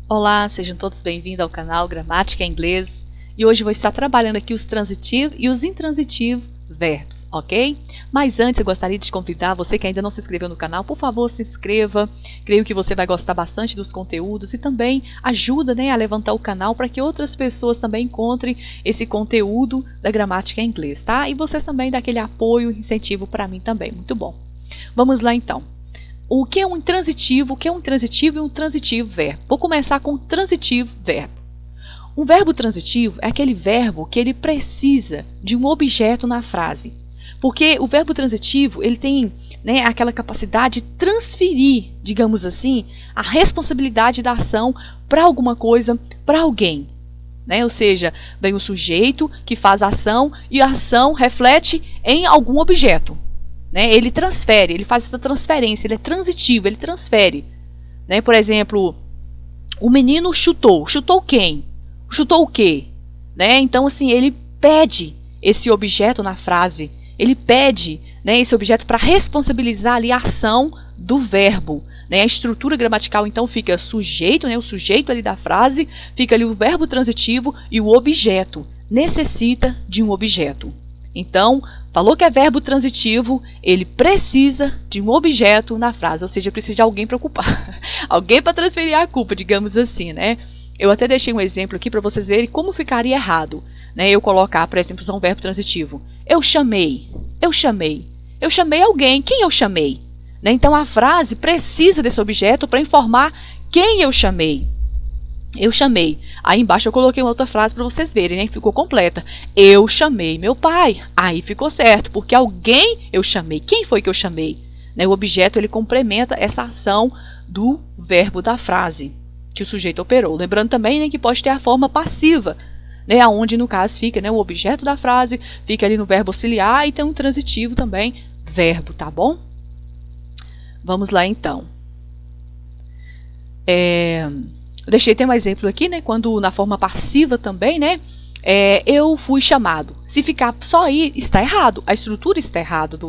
Olá, sejam todos bem-vindos ao canal Gramática em Inglês. E hoje vou estar trabalhando aqui os transitivos e os intransitivos verbos, ok? Mas antes eu gostaria de te convidar, você que ainda não se inscreveu no canal, por favor, se inscreva. Creio que você vai gostar bastante dos conteúdos e também ajuda, a levantar o canal para que outras pessoas também encontrem esse conteúdo da Gramática em Inglês, tá? E vocês também dão aquele apoio e incentivo para mim também, muito bom. Vamos lá então. O que é um intransitivo? O que é um transitivo e um transitivo verbo? Vou começar com o transitivo verbo. Um verbo transitivo é aquele verbo que ele precisa de um objeto na frase. Porque o verbo transitivo ele tem aquela capacidade de transferir, digamos assim, a responsabilidade da ação para alguma coisa, para alguém. Ou seja, vem o sujeito que faz a ação e a ação reflete em algum objeto. Ele transfere, ele faz essa transferência, ele é transitivo, ele transfere. Por exemplo, o menino chutou. Chutou quem? Chutou o quê? Então, assim, ele pede esse objeto na frase. Ele pede esse objeto para responsabilizar ali a ação do verbo. A estrutura gramatical, então, fica sujeito, o sujeito ali da frase, fica ali o verbo transitivo e o objeto. Necessita de um objeto. Então, falou que é verbo transitivo, ele precisa de um objeto na frase, ou seja, precisa de alguém para ocupar, alguém para transferir a culpa, digamos assim, Eu até deixei um exemplo aqui para vocês verem como ficaria errado, eu colocar, por exemplo, um verbo transitivo. Eu chamei, eu chamei, eu chamei alguém, quem eu chamei? Então, a frase precisa desse objeto para informar quem eu chamei. Eu chamei. Aí embaixo eu coloquei uma outra frase para vocês verem, Ficou completa. Eu chamei meu pai. Aí ficou certo, porque alguém eu chamei. Quem foi que eu chamei? O objeto ele complementa essa ação do verbo da frase que o sujeito operou. Lembrando também que pode ter a forma passiva, onde no caso fica o objeto da frase, fica ali no verbo auxiliar e tem um transitivo também, verbo, tá bom? Vamos lá então. Eu deixei até um exemplo aqui, quando na forma passiva também, eu fui chamado. Se ficar só aí, está errado. A estrutura está errada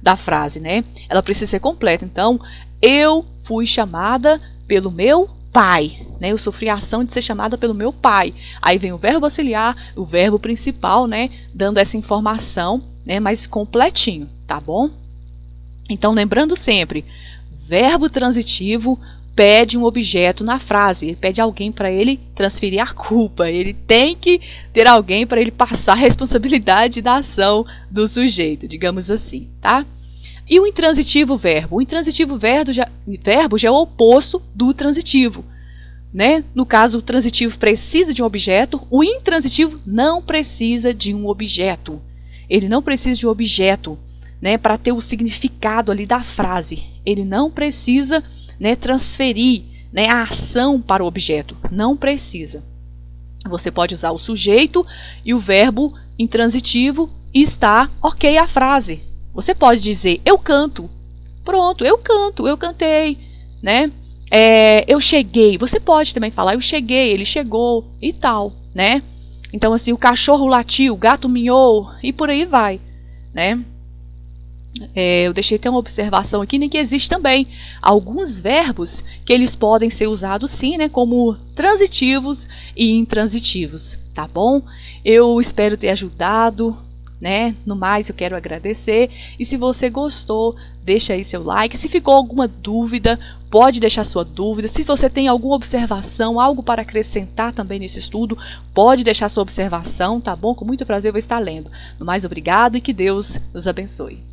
da frase, Ela precisa ser completa. Então, eu fui chamada pelo meu pai, Eu sofri a ação de ser chamada pelo meu pai. Aí vem o verbo auxiliar, o verbo principal, Dando essa informação, mais completinho, tá bom? Então, lembrando sempre, verbo transitivo pede um objeto na frase, ele pede alguém para ele transferir a culpa, ele tem que ter alguém para ele passar a responsabilidade da ação do sujeito, digamos assim, tá? E o intransitivo verbo? O intransitivo verbo já é o oposto do transitivo, No caso, o transitivo precisa de um objeto, o intransitivo não precisa de um objeto. Ele não precisa de um objeto, para ter o significado ali da frase. Ele não precisa transferir a ação para o objeto. Não precisa. Você pode usar o sujeito e o verbo intransitivo e está ok a frase. Você pode dizer, eu canto. Pronto, eu canto, eu cantei. Eu cheguei. Você pode também falar, eu cheguei, ele chegou e tal. Então, assim, o cachorro latiu, o gato miou e por aí vai. Eu deixei até uma observação aqui, que existe também alguns verbos que eles podem ser usados sim, como transitivos e intransitivos, tá bom? Eu espero ter ajudado, No mais, eu quero agradecer e se você gostou, deixa aí seu like. Se ficou alguma dúvida, pode deixar sua dúvida. Se você tem alguma observação, algo para acrescentar também nesse estudo, pode deixar sua observação, tá bom? Com muito prazer eu vou estar lendo. No mais, obrigado e que Deus nos abençoe.